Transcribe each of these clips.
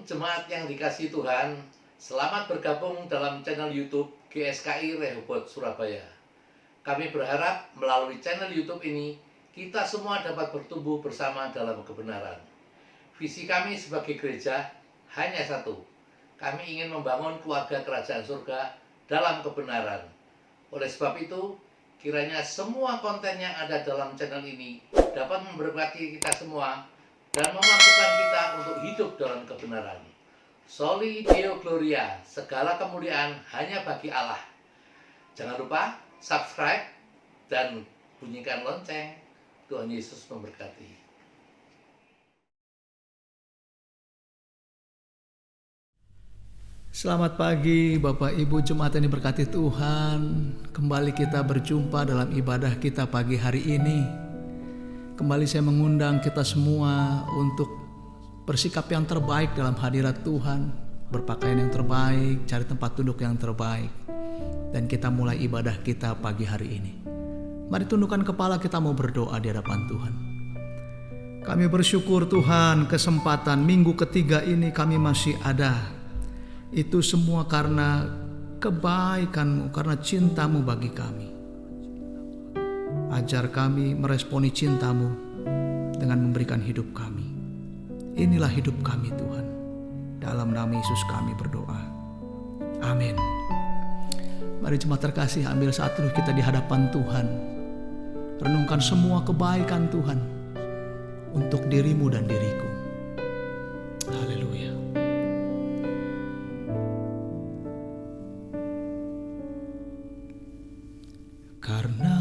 jemaat yang dikasihi Tuhan, selamat bergabung dalam channel YouTube GSKI Rehoboth Surabaya. Kami berharap melalui channel YouTube ini, kita semua dapat bertumbuh bersama dalam kebenaran. Visi kami sebagai gereja hanya satu, kami ingin membangun keluarga kerajaan surga dalam kebenaran. Oleh sebab itu, kiranya semua konten yang ada dalam channel ini dapat memberkati kita semua dan memampukan kita untuk hidup dalam kebenaran. Soli Deo Gloria, segala kemuliaan hanya bagi Allah. Jangan lupa subscribe dan bunyikan lonceng. Tuhan Yesus memberkati. Selamat pagi Bapak Ibu jemaat yang diberkati Tuhan. Kembali kita berjumpa dalam ibadah kita pagi hari ini. Kembali saya mengundang kita semua untuk bersikap yang terbaik dalam hadirat Tuhan, berpakaian yang terbaik, cari tempat duduk yang terbaik, dan kita mulai ibadah kita pagi hari ini. Mari tundukkan kepala, kita mau berdoa di hadapan Tuhan. Kami bersyukur Tuhan, kesempatan minggu ketiga ini kami masih ada. Itu semua karena kebaikan-Mu, karena cinta-Mu bagi kami. Ajar kami meresponi cinta-Mu dengan memberikan hidup kami. Inilah hidup kami Tuhan. Dalam nama Yesus kami berdoa. Amin. Mari jemaat terkasih, ambil saat dulu kita di hadapan Tuhan. Renungkan semua kebaikan Tuhan untuk dirimu dan diriku. Haleluya. Karena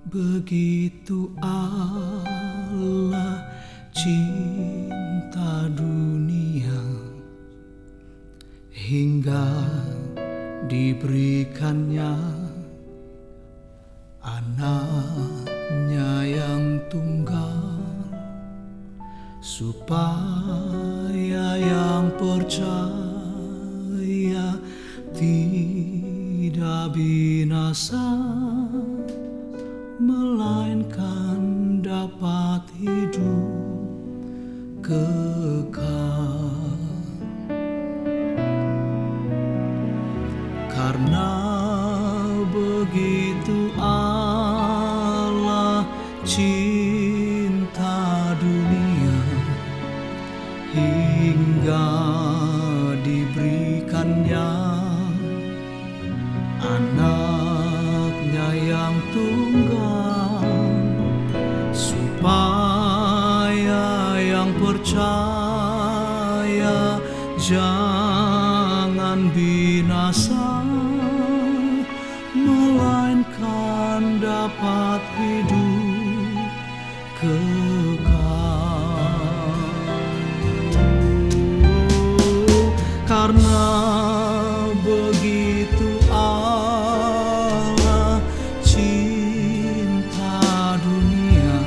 begitu Allah cinta dunia hingga diberikannya anaknya yang tunggal, supaya yang percaya tidak binasa, melainkan dapat hidup kekal. Karena begitu Allah cinta dunia hingga diberikannya anaknya yang tunggal, supaya yang percaya jangan binasa, melainkan dapat hidup kekal. Karena begitu Allah cinta dunia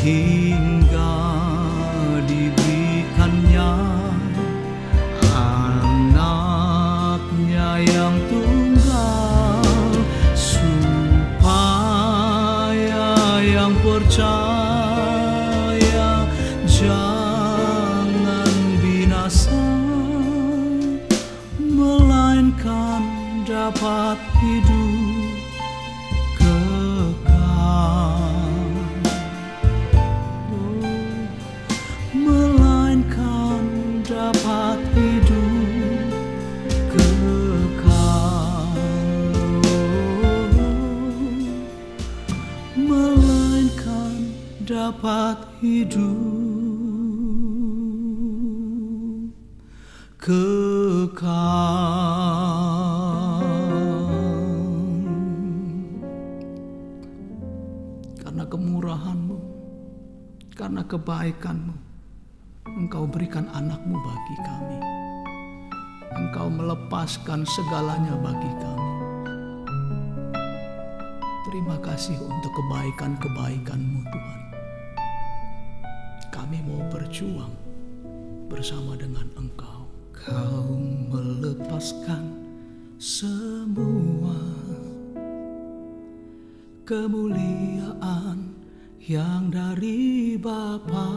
hingga diberikannya anaknya yang tunggal, supaya yang percaya jangan binasa, melainkan dapat hidup kekal. Melainkan dapat hidup kekal. Melainkan dapat hidup kekal. Karena kemurahan-Mu, karena kebaikan-Mu, Engkau berikan anak-Mu bagi kami. Engkau melepaskan segalanya bagi kami. Terima kasih untuk kebaikan-kebaikan-Mu Tuhan. Kami mau berjuang bersama dengan Engkau. Kau melepaskan semua kemuliaan yang dari Bapa,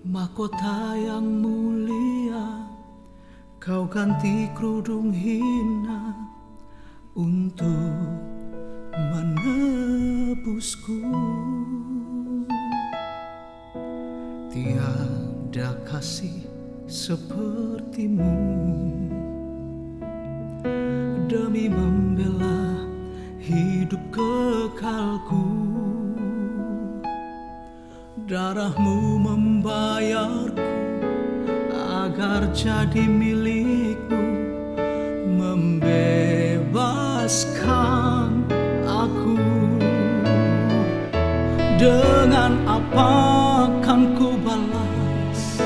Mahkota yang mulia, kau ganti kerudung hina untuk menebusku. Tiada kasih sepertimu, demi membela hidup kekalku. Darahmu membayarku agar jadi milikmu, membebaskan aku. Dengan apa kan ku balas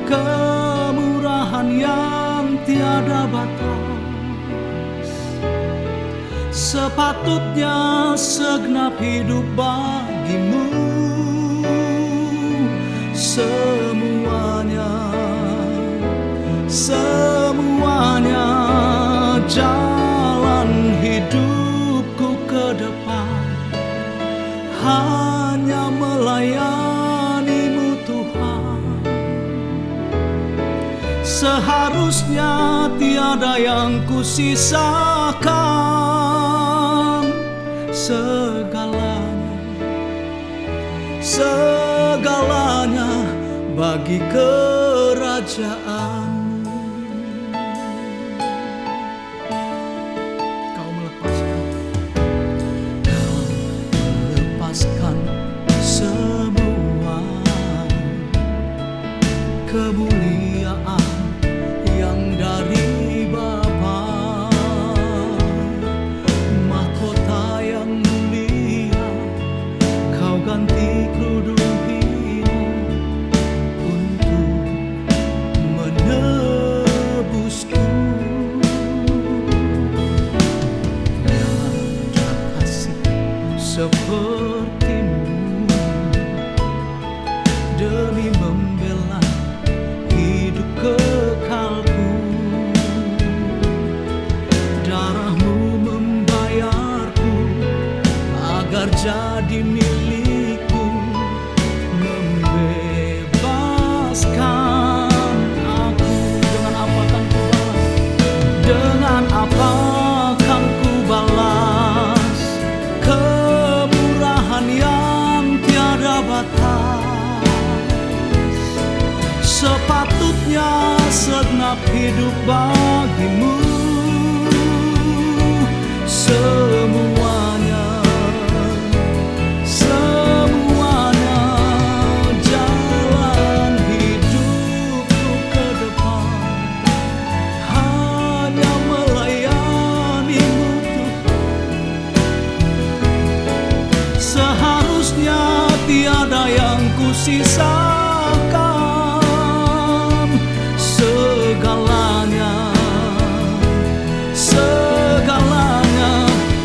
kemurahan yang tiada batas? Sepatutnya segenap hidup bagimu. Semuanya jalan hidupku ke depan hanya melayanimu Tuhan. Seharusnya tiada yang kusisakan, segalanya bagi kerajaan. Kau melepaskan semua kemuliaan yang dari Bapa. Mahkota yang mulia, kau ganti kerudung sepertimu, demi membela hidup kekalku. Darahmu membayarku agar jadi milikku, membebaskan aku. Dengan apa kan ku balas? Dengan apa kan ku balas yang tiada batas? Sepatutnya segenap hidup bagimu. Semuanya jalan hidupku ke depan hanya melayanimu Tuhan. Seharusnya tiada yang kusisakan, segalanya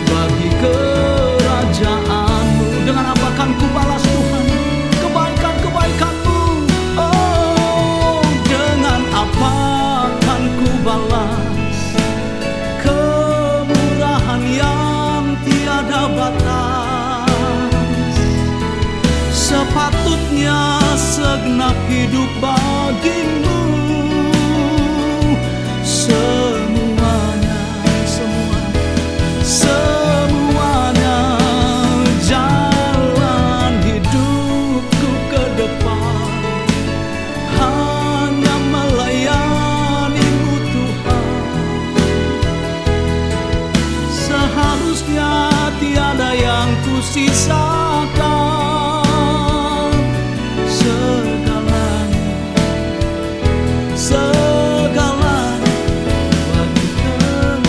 bagi kerajaanmu. Dengan apa kan ku balas Tuhan kebaikan-kebaikanmu? Oh, dengan apa kan ku balas kemurahan yang tiada batas? Sepatutnya segenap hidup bagimu. Semuanya jalan hidupku ke depan hanya melayanimu Tuhan. Seharusnya tiada yang kusisakan, segalanya bagi kerajaan.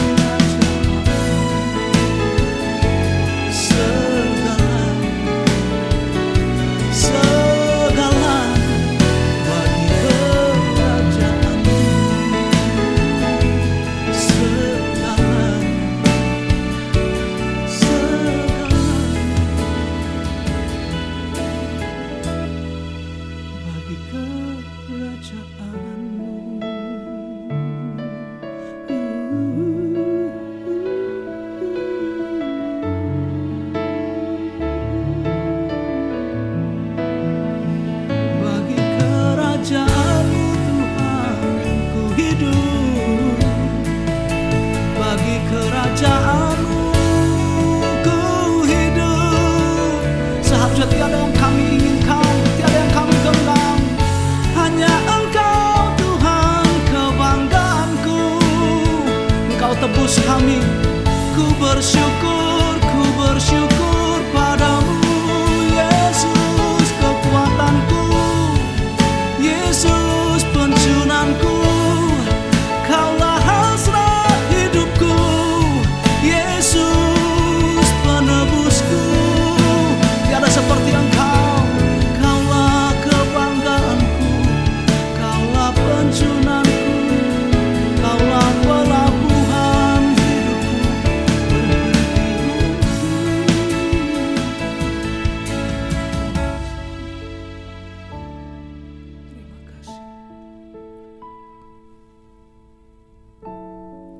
Segalanya bagi kerajaan. Segalanya tebus kami. Ku bersyukur padamu, Yesus kekuatanku, Yesus pencunanku. Kaulah hasrat hidupku, Yesus penebusku. Tiada seperti Engkau, Kaulah kebanggaanku, Kaulah pencunanku, Kaulah pelabuhan hidupku,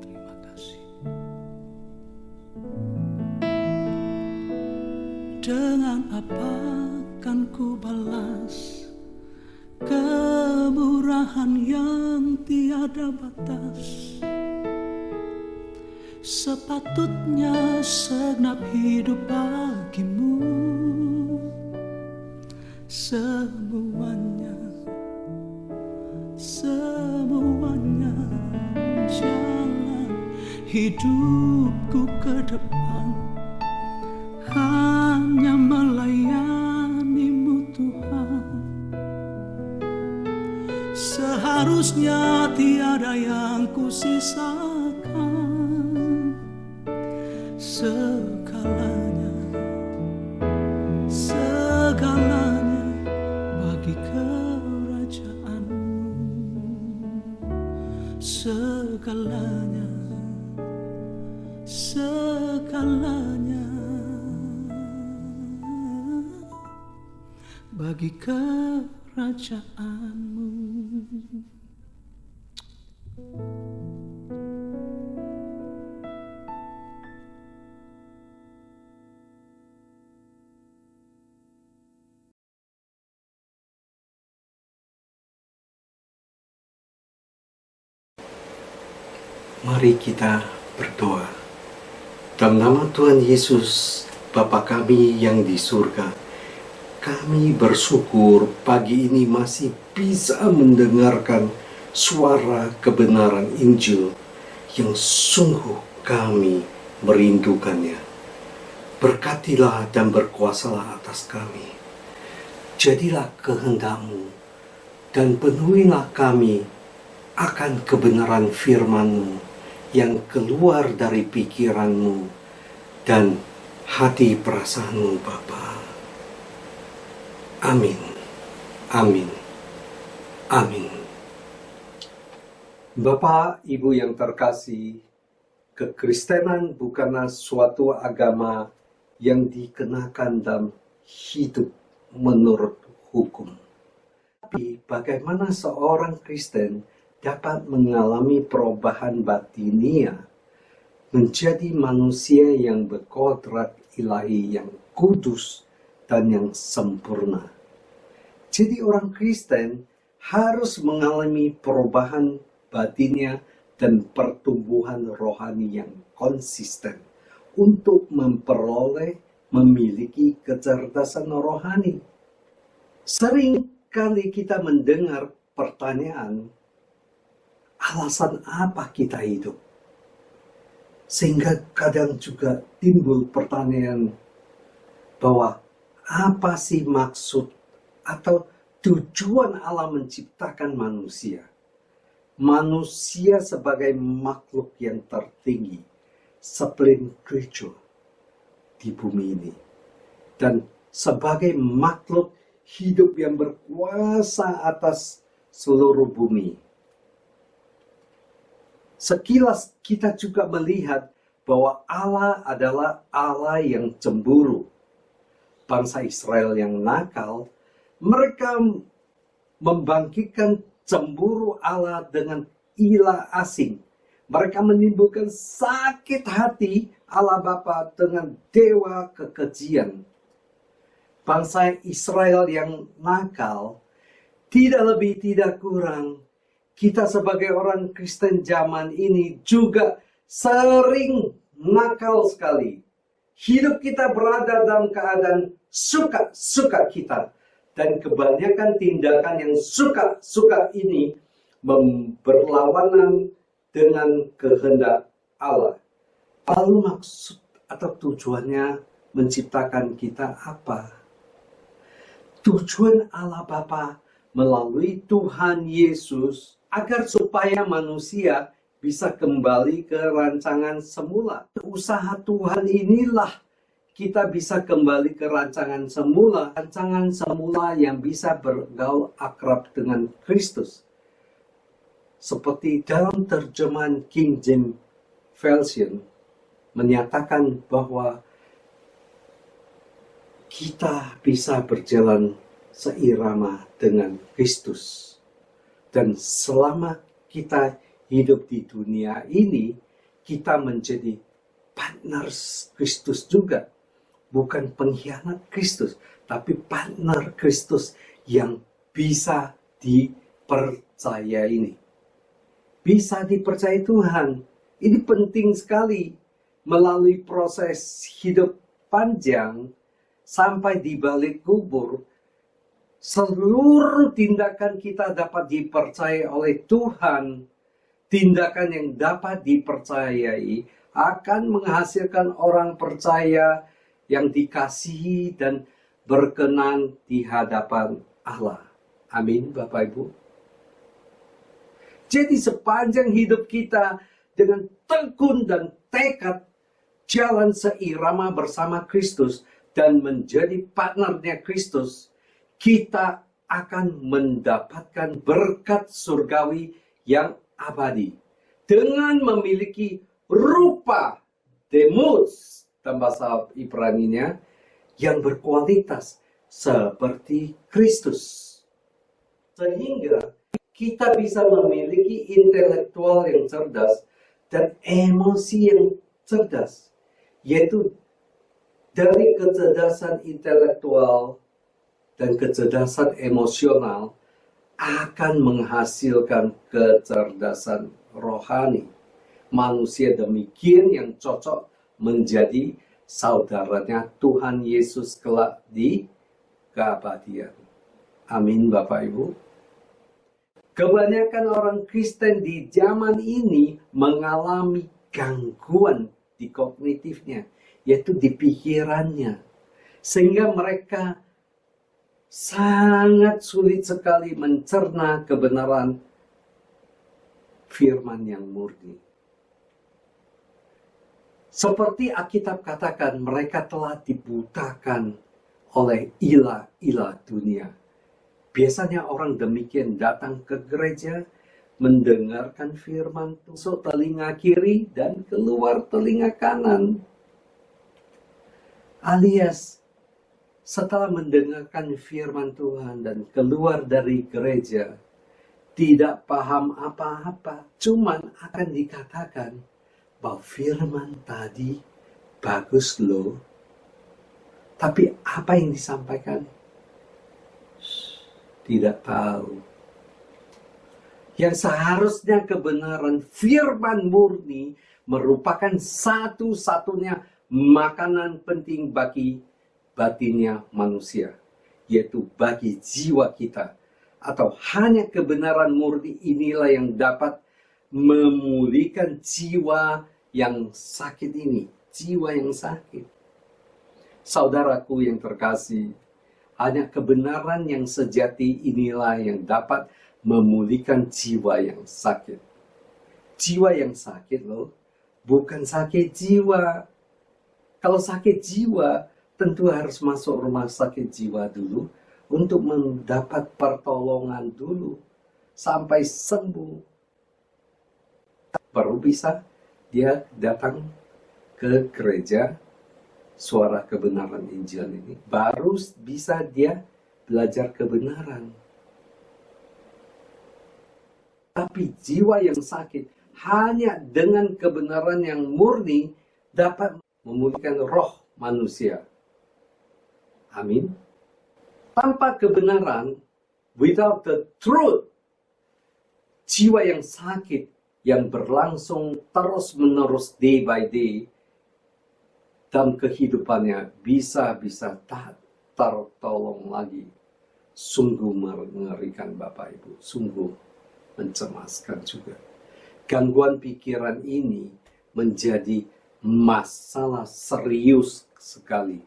Terima kasih. Dengan apa kan ku balas kemurahan yang tiada batas? Sepatutnya segenap hidup bagimu, semuanya jalan hidupku ke depan hanya melayanimu Tuhan. Seharusnya tiada yang kusisakan, segalanya bagi kerajaanmu, segalanya bagi kerajaanmu. Mari kita berdoa. Dalam nama Tuhan Yesus, Bapa kami yang di surga, kami bersyukur pagi ini masih bisa mendengarkan suara kebenaran Injil yang sungguh kami merindukannya. Berkatilah dan berkuasalah atas kami. Jadilah kehendak-Mu dan penuhilah kami akan kebenaran firman-Mu yang keluar dari pikiran-Mu dan hati perasaan-Mu, Bapa. Amin, amin, amin. Bapak, Ibu yang terkasih, kekristenan bukanlah suatu agama yang dikenakan dalam hidup menurut hukum. Tapi bagaimana seorang Kristen dapat mengalami perubahan batiniah menjadi manusia yang berkodrat ilahi, yang kudus dan yang sempurna. Jadi orang Kristen harus mengalami perubahan batinnya dan pertumbuhan rohani yang konsisten untuk memiliki kecerdasan rohani. Sering kali kita mendengar pertanyaan, alasan apa kita hidup? Sehingga kadang juga timbul pertanyaan bahwa apa sih maksud atau tujuan Allah menciptakan manusia? Manusia sebagai makhluk yang tertinggi, supreme creature di bumi ini, dan sebagai makhluk hidup yang berkuasa atas seluruh bumi. Sekilas kita juga melihat bahwa Allah adalah Allah yang cemburu. Bangsa Israel yang nakal, mereka membangkitkan cemburu Allah dengan ilah asing. Mereka menimbulkan sakit hati Allah Bapa dengan dewa kekejian. Bangsa Israel yang nakal, tidak lebih tidak kurang, kita sebagai orang Kristen zaman ini juga sering nakal sekali. Hidup kita berada dalam keadaan suka-suka kita. Dan kebanyakan tindakan yang suka-suka ini berlawanan dengan kehendak Allah. Lalu maksud atau tujuannya menciptakan kita apa? Tujuan Allah Bapa melalui Tuhan Yesus agar supaya manusia bisa kembali ke rancangan semula. Usaha Tuhan inilah kita bisa kembali ke rancangan semula yang bisa bergaul akrab dengan Kristus. Seperti dalam terjemahan King James Version menyatakan bahwa kita bisa berjalan seirama dengan Kristus. Dan selama kita hidup di dunia ini, kita menjadi partner Kristus juga. Bukan pengkhianat Kristus, tapi partner Kristus yang bisa dipercaya ini. Bisa dipercaya Tuhan. Ini penting sekali melalui proses hidup panjang sampai di balik kubur. Seluruh tindakan kita dapat dipercaya oleh Tuhan. Tindakan yang dapat dipercayai akan menghasilkan orang percaya yang dikasihi dan berkenan di hadapan Allah. Amin, Bapak Ibu. Jadi sepanjang hidup kita dengan tekun dan tekad jalan seirama bersama Kristus dan menjadi partnernya Kristus, kita akan mendapatkan berkat surgawi yang abadi dengan memiliki rupa demos dalam bahasa Ibrani-nya yang berkualitas seperti Kristus. Sehingga kita bisa memiliki intelektual yang cerdas dan emosi yang cerdas, yaitu dari kecerdasan intelektual dan kecerdasan emosional akan menghasilkan kecerdasan rohani. Manusia demikian yang cocok menjadi saudaranya Tuhan Yesus kelak di keabadian. Amin, Bapak Ibu. Kebanyakan orang Kristen di zaman ini mengalami gangguan di kognitifnya, yaitu di pikirannya. Sehingga mereka sangat sulit sekali mencerna kebenaran firman yang murni. Seperti Alkitab katakan, mereka telah dibutakan oleh ilah-ilah dunia. Biasanya orang demikian datang ke gereja, mendengarkan firman masuk telinga kiri dan keluar telinga kanan. Alias, setelah mendengarkan firman Tuhan dan keluar dari gereja, tidak paham apa-apa, cuman akan dikatakan, bahwa firman tadi bagus loh. Tapi apa yang disampaikan? Tidak tahu. Yang seharusnya kebenaran firman murni merupakan satu-satunya makanan penting bagi batinnya manusia, yaitu bagi jiwa kita. Atau hanya kebenaran murni inilah yang dapat memulihkan jiwa yang sakit ini, jiwa yang sakit. Saudaraku yang terkasih, hanya kebenaran yang sejati inilah yang dapat memulihkan jiwa yang sakit. Jiwa yang sakit loh, bukan sakit jiwa. Kalau sakit jiwa, tentu harus masuk rumah sakit jiwa dulu untuk mendapat pertolongan dulu sampai sembuh. Baru bisa dia datang ke gereja suara kebenaran Injil ini. Baru bisa dia belajar kebenaran. Tapi jiwa yang sakit hanya dengan kebenaran yang murni dapat memulihkan roh manusia. Amin. Tanpa kebenaran, without the truth, jiwa yang sakit yang berlangsung terus-menerus day by day dalam kehidupannya bisa tak tertolong lagi. Sungguh mengerikan Bapak Ibu, sungguh mencemaskan juga. Gangguan pikiran ini menjadi masalah serius sekali.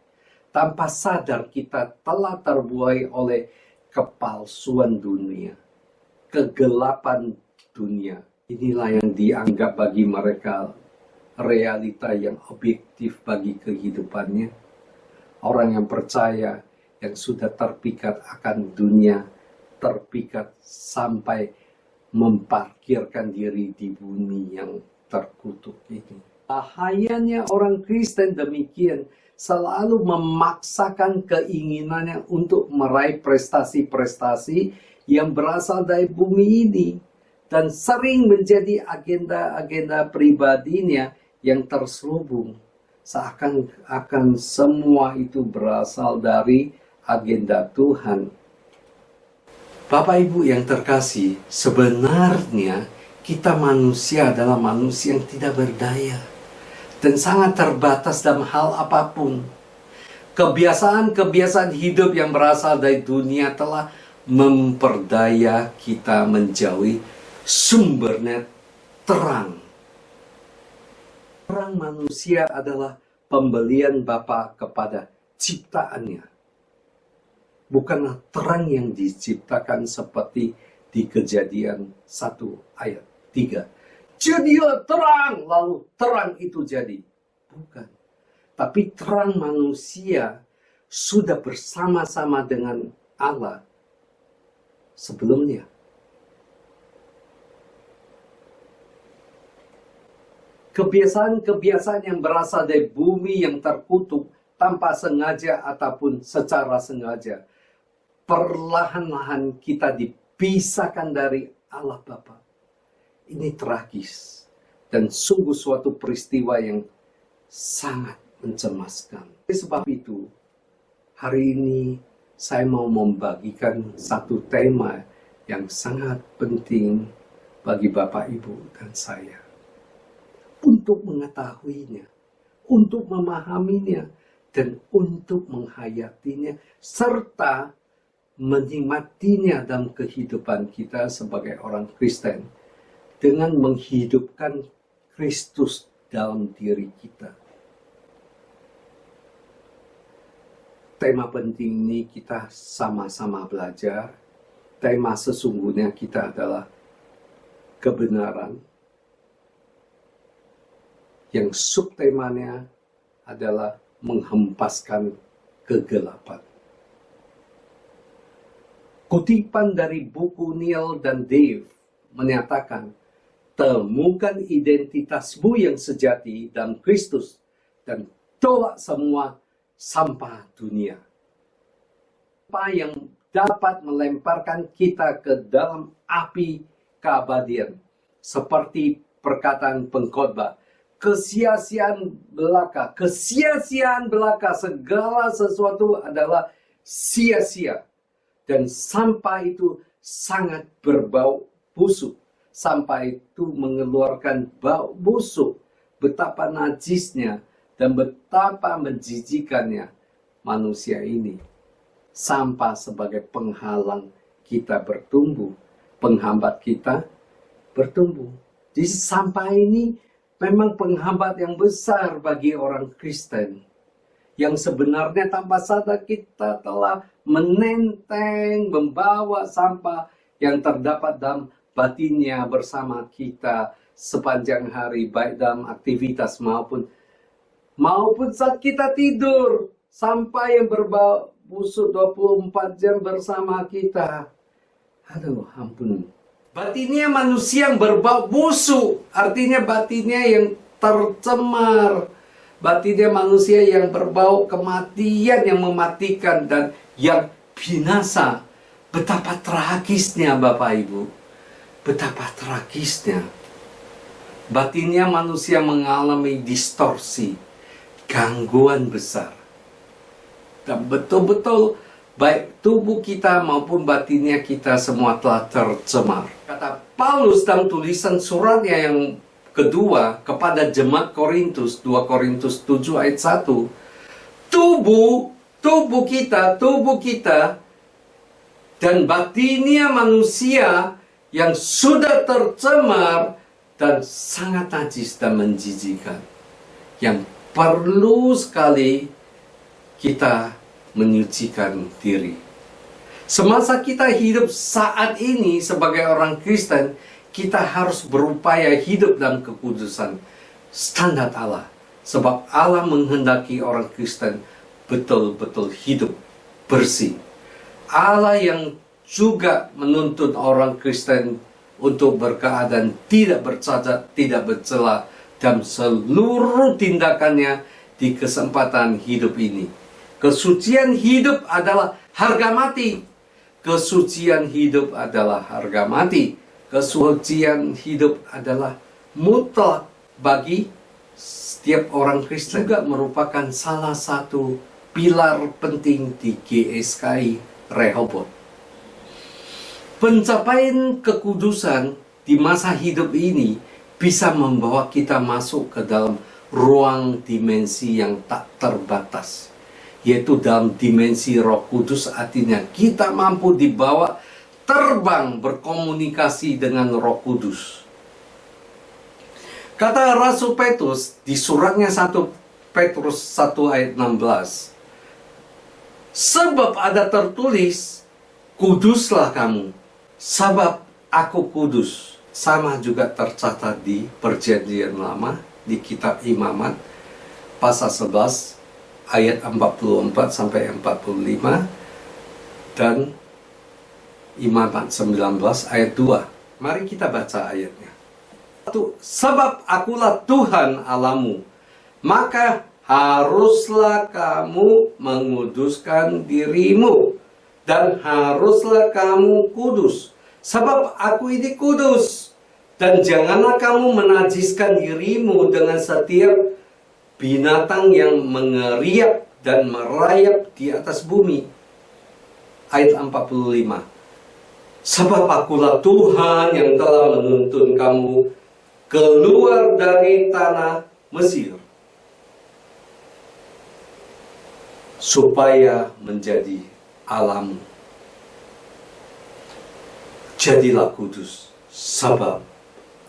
Tanpa sadar kita telah terbuai oleh kepalsuan dunia, kegelapan dunia. Inilah yang dianggap bagi mereka realita yang objektif bagi kehidupannya. Orang yang percaya, yang sudah terpikat akan dunia, terpikat sampai memparkirkan diri di bumi yang terkutuk ini. Bahayanya orang Kristen demikian, selalu memaksakan keinginannya untuk meraih prestasi-prestasi yang berasal dari bumi ini. Dan sering menjadi agenda-agenda pribadinya yang terselubung. Seakan-akan semua itu berasal dari agenda Tuhan. Bapak Ibu yang terkasih, sebenarnya kita manusia adalah manusia yang tidak berdaya. Dan sangat terbatas dalam hal apapun. Kebiasaan-kebiasaan hidup yang berasal dari dunia telah memperdaya kita menjauhi sumbernya terang. Terang manusia adalah pembelian Bapa kepada ciptaannya. Bukanlah terang yang diciptakan seperti di Kejadian 1 ayat 3. Jadilah terang, lalu terang itu jadi. Bukan. Tapi terang manusia sudah bersama-sama dengan Allah sebelumnya. Kebiasaan-kebiasaan yang berasal dari bumi yang terkutuk tanpa sengaja ataupun secara sengaja. Perlahan-lahan kita dipisahkan dari Allah Bapa. Ini tragis dan sungguh suatu peristiwa yang sangat mencemaskan. Oleh sebab itu, hari ini saya mau membagikan satu tema yang sangat penting bagi Bapak, Ibu, dan saya. Untuk mengetahuinya, untuk memahaminya, dan untuk menghayatinya, serta menikmatinya dalam kehidupan kita sebagai orang Kristen, dengan menghidupkan Kristus dalam diri kita. Tema penting ini kita sama-sama belajar. Tema sesungguhnya kita adalah kebenaran. Yang subtemanya adalah menghempaskan kegelapan. Kutipan dari buku Neil dan Dave menyatakan, temukan identitasmu yang sejati dalam Kristus dan tolak semua sampah dunia. Apa yang dapat melemparkan kita ke dalam api keabadian, seperti perkataan pengkhotbah, kesia-siaan belaka, segala sesuatu adalah sia-sia. Dan sampah itu sangat berbau busuk. Sampah itu mengeluarkan bau busuk. Betapa najisnya dan betapa menjijikannya manusia ini. Sampah sebagai penghalang kita bertumbuh. Penghambat kita bertumbuh. Jadi sampah ini memang penghambat yang besar bagi orang Kristen. Yang sebenarnya tanpa sadar kita telah menenteng, membawa sampah yang terdapat dalam batinnya bersama kita sepanjang hari, baik dalam aktivitas maupun saat kita tidur. Sampah yang berbau busuk 24 jam bersama kita. Aduh, ampun. Batinnya manusia yang berbau busuk, artinya batinnya yang tercemar. Batinnya manusia yang berbau kematian, yang mematikan dan yang binasa. Betapa tragisnya Bapak Ibu. Betapa tragisnya. Batinnya manusia mengalami distorsi, gangguan besar. Dan betul-betul baik tubuh kita maupun batinnya kita semua telah tercemar. Kata Paulus dalam tulisan suratnya yang kedua kepada jemaat Korintus, 2 Korintus 7 ayat 1. Tubuh kita dan batinnya manusia yang sudah tercemar dan sangat najis dan menjijikkan, yang perlu sekali kita menyucikan diri. Semasa kita hidup saat ini sebagai orang Kristen, kita harus berupaya hidup dalam kekudusan standar Allah. Sebab Allah menghendaki orang Kristen betul-betul hidup bersih. Allah yang juga menuntut orang Kristen untuk berkeadaan tidak bercacat, tidak bercela dalam seluruh tindakannya di kesempatan hidup ini. Kesucian hidup adalah harga mati. Kesucian hidup adalah harga mati. Kesucian hidup adalah mutlak bagi setiap orang Kristen. Juga merupakan salah satu pilar penting di GSKI Rehoboth. Pencapaian kekudusan di masa hidup ini bisa membawa kita masuk ke dalam ruang dimensi yang tak terbatas, yaitu dalam dimensi Roh Kudus. Artinya kita mampu dibawa terbang berkomunikasi dengan Roh Kudus. Kata Rasul Petrus di suratnya 1 Petrus 1 ayat 16, sebab ada tertulis, kuduslah kamu, sebab aku kudus. Sama juga tercatat di Perjanjian Lama, di kitab Imamat, pasal 11, ayat 44 sampai 45, dan Imamat 19, ayat 2. Mari kita baca ayatnya. Sebab akulah Tuhan Allahmu, maka haruslah kamu menguduskan dirimu, dan haruslah kamu kudus, sebab aku ini kudus. Dan janganlah kamu menajiskan dirimu dengan setiap binatang yang mengeriap dan merayap di atas bumi. Ayat 45. Sebab akulah Tuhan yang telah menuntun kamu keluar dari tanah Mesir, supaya menjadi Allahmu. Jadilah kudus, sebab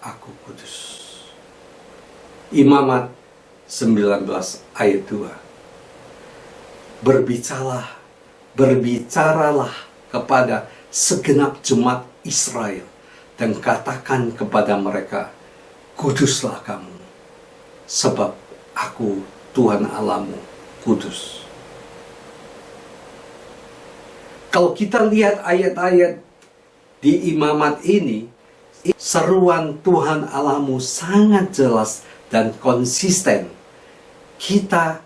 aku kudus. Imamat 19 ayat 2. Berbicaralah kepada segenap jemaat Israel dan katakan kepada mereka, kuduslah kamu, sebab aku Tuhan Allahmu kudus. Kalau kita lihat ayat-ayat di Imamat ini, seruan Tuhan Allahmu sangat jelas dan konsisten. Kita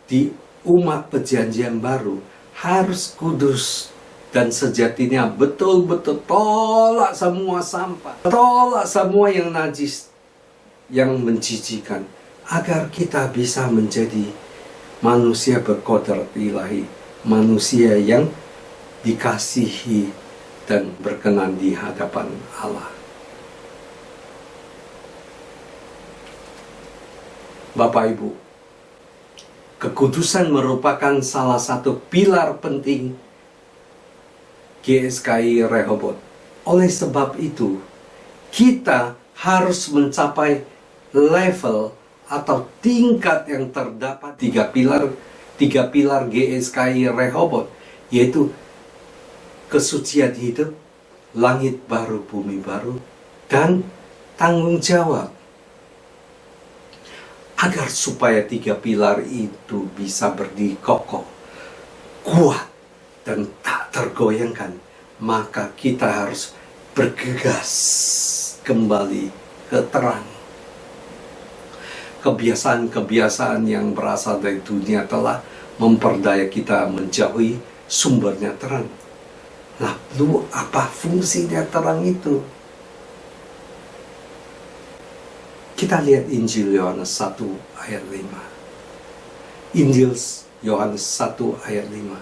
di umat Perjanjian Baru harus kudus dan sejatinya betul-betul tolak semua sampah, tolak semua yang najis, yang menjijikan, agar kita bisa menjadi manusia berkodrat ilahi, manusia yang dikasihi dan berkenan di hadapan Allah. Bapak Ibu, kekudusan merupakan salah satu pilar penting GSKI Rehoboth. Oleh sebab itu, kita harus mencapai level atau tingkat yang terdapat tiga pilar GSKI Rehoboth, yaitu kesucian hidup, langit baru, bumi baru, dan tanggung jawab. Agar supaya tiga pilar itu bisa berdiri kokoh, kuat, dan tak tergoyangkan, maka kita harus bergegas kembali ke terang. Kebiasaan-kebiasaan yang berasal dari dunia telah memperdaya kita menjauhi sumbernya terang. Lalu apa fungsinya terang itu? Kita lihat Injil Yohanes 1 ayat 5. Injil Yohanes 1 ayat 5.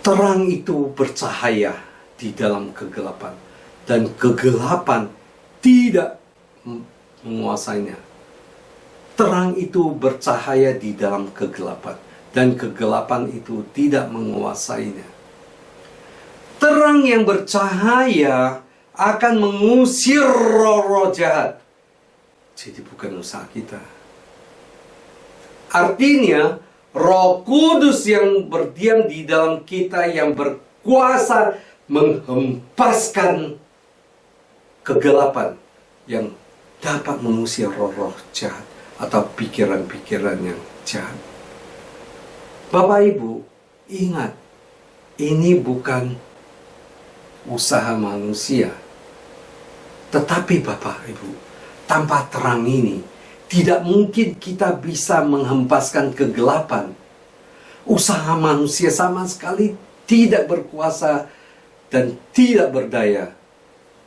Terang itu bercahaya di dalam kegelapan, dan kegelapan tidak menguasainya. Terang itu bercahaya di dalam kegelapan, dan kegelapan itu tidak menguasainya. Terang yang bercahaya akan mengusir roh-roh jahat. Jadi bukan usaha kita. Artinya, Roh Kudus yang berdiam di dalam kita yang berkuasa menghempaskan kegelapan yang dapat mengusir roh-roh jahat atau pikiran-pikiran yang jahat. Bapak Ibu, ingat, ini bukan usaha manusia. Tetapi Bapak Ibu, tanpa terang ini, tidak mungkin kita bisa menghempaskan kegelapan. Usaha manusia sama sekali tidak berkuasa dan tidak berdaya.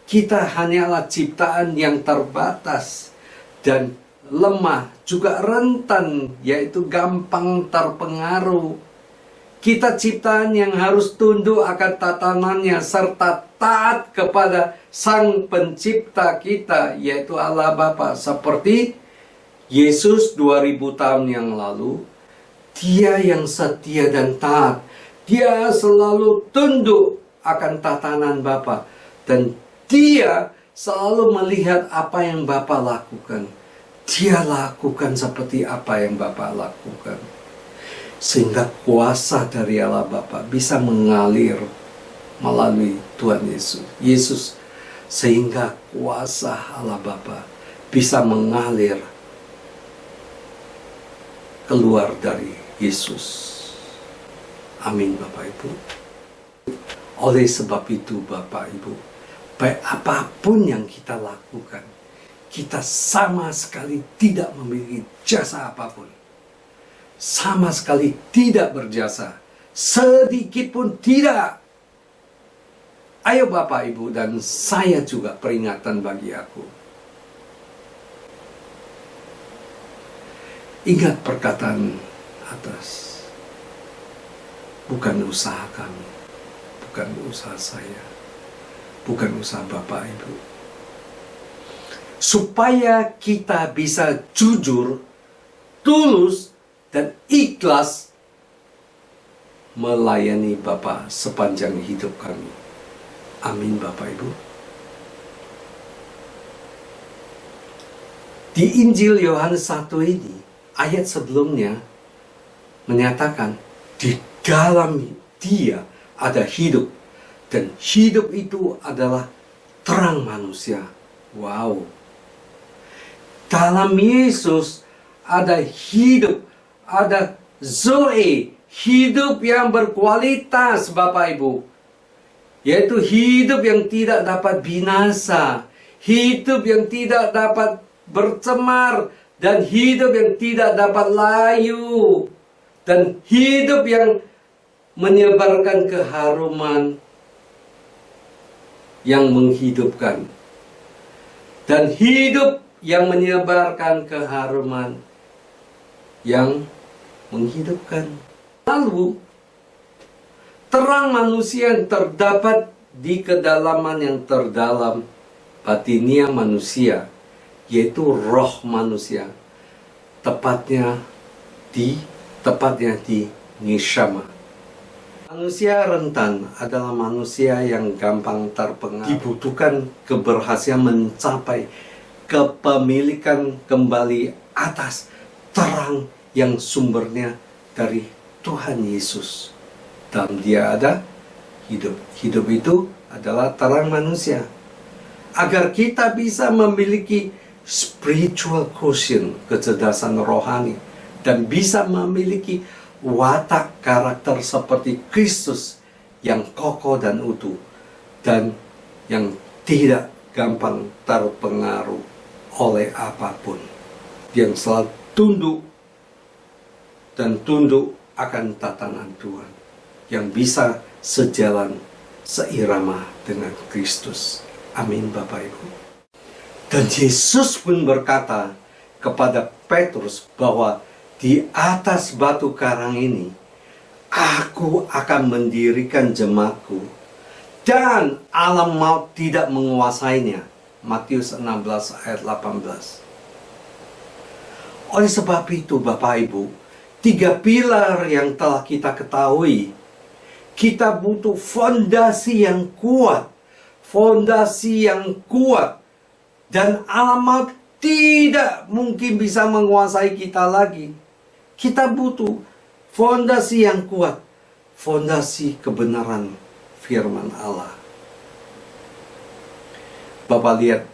Kita hanyalah ciptaan yang terbatas dan lemah, juga rentan, yaitu gampang terpengaruh. Kita ciptaan yang harus tunduk akan tatanannya serta taat kepada Sang Pencipta kita, yaitu Allah Bapa. Seperti Yesus 2000 tahun yang lalu, Dia yang setia dan taat. Dia selalu tunduk akan tatanan Bapa. Dan Dia selalu melihat apa yang Bapa lakukan. Dia lakukan seperti apa yang Bapa lakukan. Sehingga kuasa dari Allah Bapa bisa mengalir melalui Tuhan Yesus. Sehingga kuasa Allah Bapa bisa mengalir keluar dari Yesus. Amin Bapak Ibu. Oleh sebab itu Bapak Ibu, baik apapun yang kita lakukan, kita sama sekali tidak memiliki jasa apapun. Sama sekali tidak berjasa. Sedikit pun tidak. Ayo Bapak Ibu dan saya juga peringatan bagi aku. Ingat perkataan atas. Bukan usaha kami. Bukan usaha saya. Bukan usaha Bapak Ibu. Supaya kita bisa jujur, tulus, dan ikhlas melayani Bapa sepanjang hidup kami. Amin Bapak Ibu. Di Injil Yohanes 1 ini, ayat sebelumnya menyatakan di dalam Dia ada hidup, dan hidup itu adalah terang manusia. Wow. Dalam Yesus ada hidup, ada Zoe, hidup yang berkualitas Bapak Ibu. Yaitu hidup yang tidak dapat binasa, hidup yang tidak dapat bercemar, dan hidup yang tidak dapat layu, dan hidup yang menyebarkan keharuman yang menghidupkan, dan hidup yang menyebarkan keharuman yang menghidupkan. Lalu terang manusia yang terdapat di kedalaman yang terdalam batinia manusia, yaitu roh manusia, tepatnya di neshama. Manusia rentan adalah manusia yang gampang terpengaruh. Dibutuhkan keberhasilan mencapai kepemilikan kembali atas terang yang sumbernya dari Tuhan Yesus. Dalam Dia ada hidup. Hidup itu adalah terang manusia. Agar kita bisa memiliki spiritual quotient, kecerdasan rohani, dan bisa memiliki watak karakter seperti Kristus yang kokoh dan utuh, dan yang tidak gampang terpengaruh oleh apapun, yang selalu tunduk akan tatanan Tuhan, yang bisa sejalan seirama dengan Kristus. Amin Bapak Ibu. Dan Yesus pun berkata kepada Petrus bahwa di atas batu karang ini aku akan mendirikan jemaatku, dan alam maut tidak menguasainya. Matius 16 ayat 18. Oleh sebab itu Bapak Ibu, 3 pilar yang telah kita ketahui, kita butuh fondasi yang kuat, fondasi yang kuat, dan alam tidak mungkin bisa menguasai kita lagi. Kita butuh fondasi yang kuat, fondasi kebenaran firman Allah. Bapak lihat,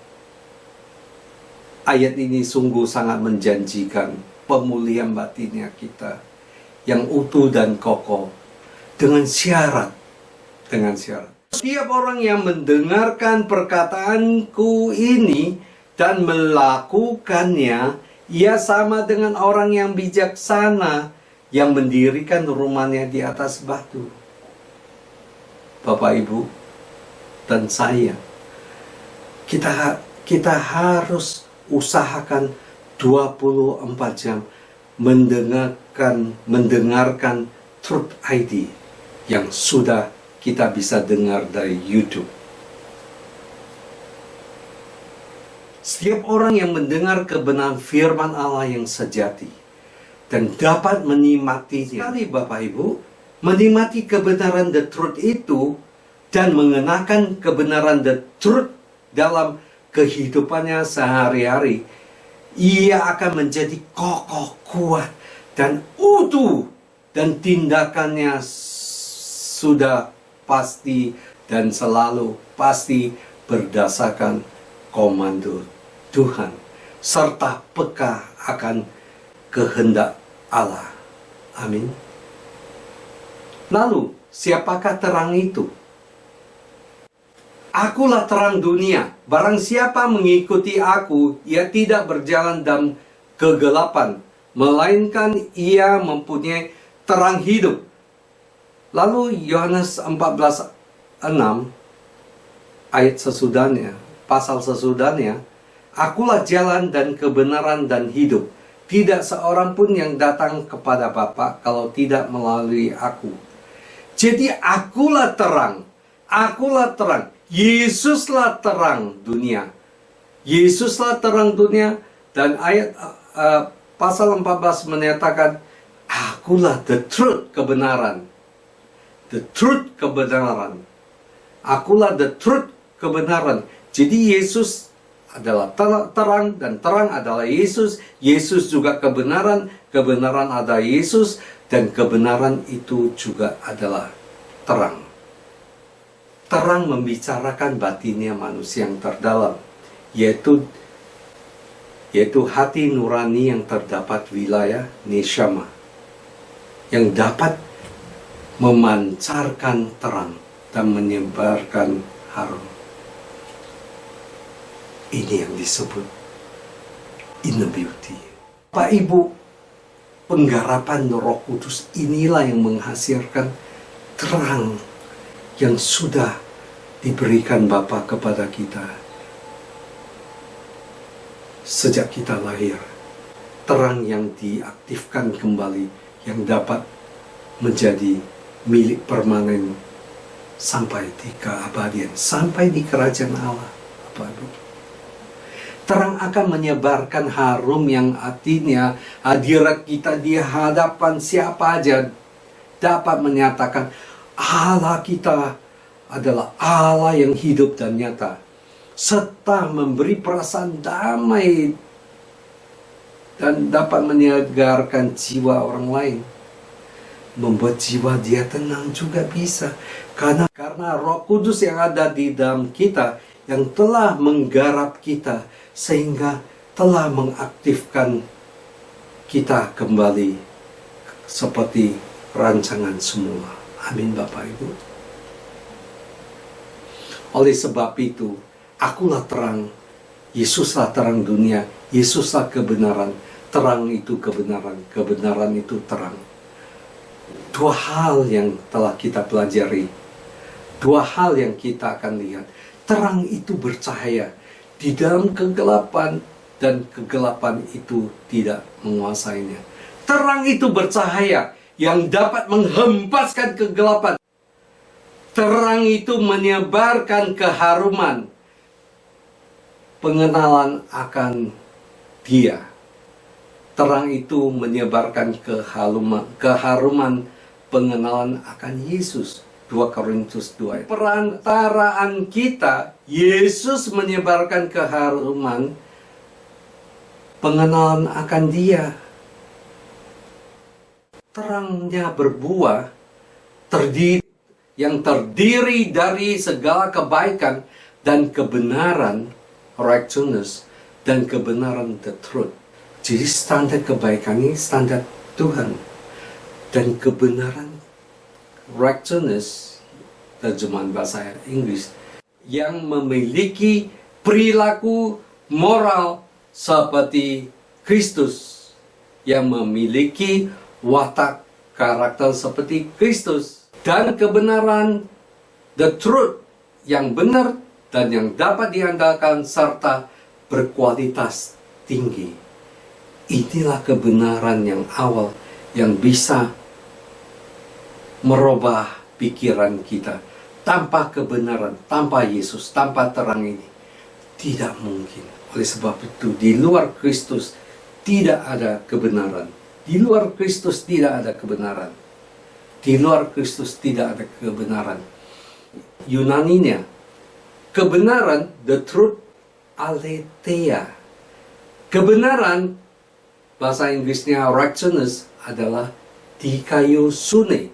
ayat ini sungguh sangat menjanjikan pemulihan batinnya kita yang utuh dan kokoh, dengan syarat. Setiap orang yang mendengarkan perkataanku ini dan melakukannya, ia sama dengan orang yang bijaksana yang mendirikan rumahnya di atas batu. Bapak, Ibu, dan saya, kita harus usahakan 24 jam mendengarkan Truth ID yang sudah kita bisa dengar dari YouTube. Setiap orang yang mendengar kebenaran firman Allah yang sejati dan dapat menikmatinya. Sekali Bapak Ibu, menikmati kebenaran the truth itu dan mengenakan kebenaran the truth dalam kehidupannya sehari-hari, ia akan menjadi kokoh, kuat, dan utuh, dan tindakannya sudah pasti dan selalu pasti berdasarkan komando Tuhan, serta peka akan kehendak Allah. Amin. Lalu, siapakah terang itu? Akulah terang dunia. Barang siapa mengikuti aku, ia tidak berjalan dalam kegelapan, melainkan ia mempunyai terang hidup. Lalu Yohanes 14:6 ayat sesudahnya, pasal sesudahnya, akulah jalan dan kebenaran dan hidup. Tidak seorang pun yang datang kepada Bapa kalau tidak melalui aku. Jadi akulah terang. Akulah terang. Yesuslah terang dunia. Yesuslah terang dunia. Dan ayat pasal 14 menyatakan, akulah the truth, kebenaran. The truth, kebenaran. Akulah the truth, kebenaran. Jadi Yesus adalah terang dan terang adalah Yesus. Yesus juga kebenaran, kebenaran adalah Yesus, dan kebenaran itu juga adalah terang. Terang membicarakan batinnya manusia yang terdalam, yaitu hati nurani yang terdapat wilayah neshama, yang dapat memancarkan terang dan menyebarkan harum. Ini yang disebut inner beauty. Pak Ibu, penggarapan Roh Kudus inilah yang menghasilkan terang yang sudah diberikan Bapa kepada kita sejak kita lahir. Terang yang diaktifkan kembali, yang dapat menjadi milik permanen sampai di keabadian, sampai di kerajaan Allah. Bapak Ibu, terang akan menyebarkan harum yang artinya hadirat kita di hadapan siapa aja dapat menyatakan Allah kita adalah Allah yang hidup dan nyata, serta memberi perasaan damai dan dapat menyegarkan jiwa orang lain. Membuat jiwa dia tenang juga bisa. Karena Roh Kudus yang ada di dalam kita, yang telah menggarap kita, sehingga telah mengaktifkan kita kembali seperti rancangan semula. Amin Bapak Ibu. Oleh sebab itu, akulah terang, Yesuslah terang dunia, Yesuslah kebenaran. Terang itu kebenaran, kebenaran itu terang. Dua hal yang telah kita pelajari, dua hal yang kita akan lihat. Terang itu bercahaya di dalam kegelapan, dan kegelapan itu tidak menguasainya. Terang itu bercahaya yang dapat menghempaskan kegelapan. Terang itu menyebarkan keharuman, pengenalan akan Dia. Terang itu menyebarkan keharuman, pengenalan akan Yesus. 2 Korintus 2. Perantaraan kita, Yesus menyebarkan keharuman pengenalan akan Dia. Terangnya berbuah, yang terdiri dari segala kebaikan dan kebenaran, righteousness, dan kebenaran, the truth. Jadi standar kebaikan ini standar Tuhan. Dan kebenaran, righteousness, terjemahan bahasa Inggris, yang memiliki perilaku moral seperti Kristus, yang memiliki watak karakter seperti Kristus, dan kebenaran, the truth, yang benar dan yang dapat diandalkan serta berkualitas tinggi. Inilah kebenaran yang awal yang bisa merubah pikiran kita. Tanpa kebenaran, tanpa Yesus, tanpa terang ini, tidak mungkin. Oleh sebab itu, di luar Kristus tidak ada kebenaran. Di luar Kristus tidak ada kebenaran. Di luar Kristus tidak ada kebenaran. Yunaninya, kebenaran, the truth, aletheia. Kebenaran, bahasa Inggrisnya righteousness, adalah dikaiosune.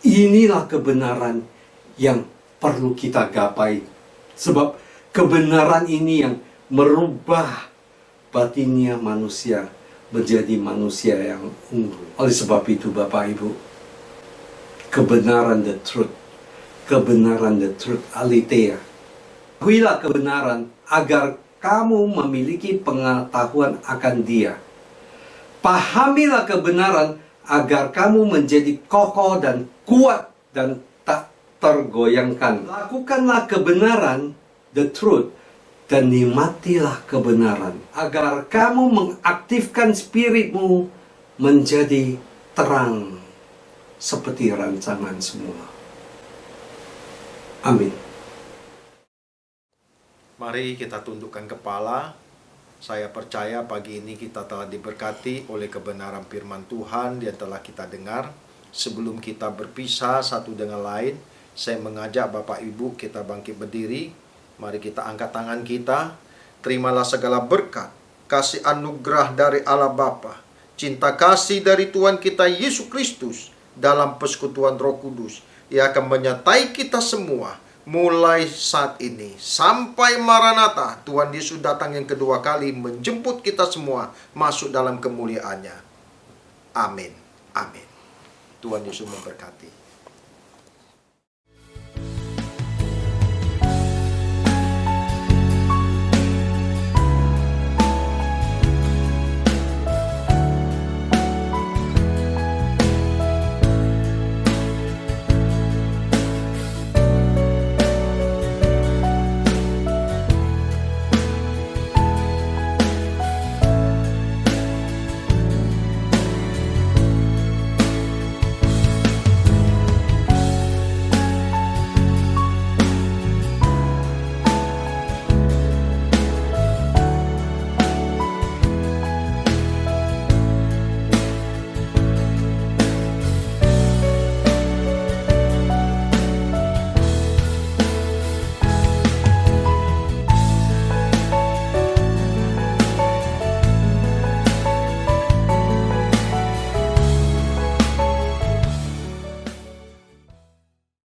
Inilah kebenaran yang perlu kita gapai. Sebab kebenaran ini yang merubah batinnya manusia menjadi manusia yang unggul. Oleh sebab itu, Bapak Ibu, kebenaran, the truth, aletheia. Ketahuilah kebenaran agar kamu memiliki pengetahuan akan Dia. Pahamilah kebenaran agar kamu menjadi kokoh dan kuat dan tak tergoyangkan. Lakukanlah kebenaran, the truth, dan nikmatilah kebenaran, agar kamu mengaktifkan spiritmu menjadi terang seperti rancangan semula. Amin. Mari kita tundukkan kepala. Saya percaya pagi ini kita telah diberkati oleh kebenaran firman Tuhan yang telah kita dengar. Sebelum kita berpisah satu dengan lain, saya mengajak Bapak Ibu kita bangkit berdiri. Mari kita angkat tangan kita. Terimalah segala berkat, kasih anugerah dari Allah Bapa, cinta kasih dari Tuhan kita Yesus Kristus dalam persekutuan Roh Kudus. Ia akan menyertai kita semua mulai saat ini sampai Maranatha, Tuhan Yesus datang yang kedua kali menjemput kita semua masuk dalam kemuliaannya. Amin. Amin. Tuhan Yesus memberkati.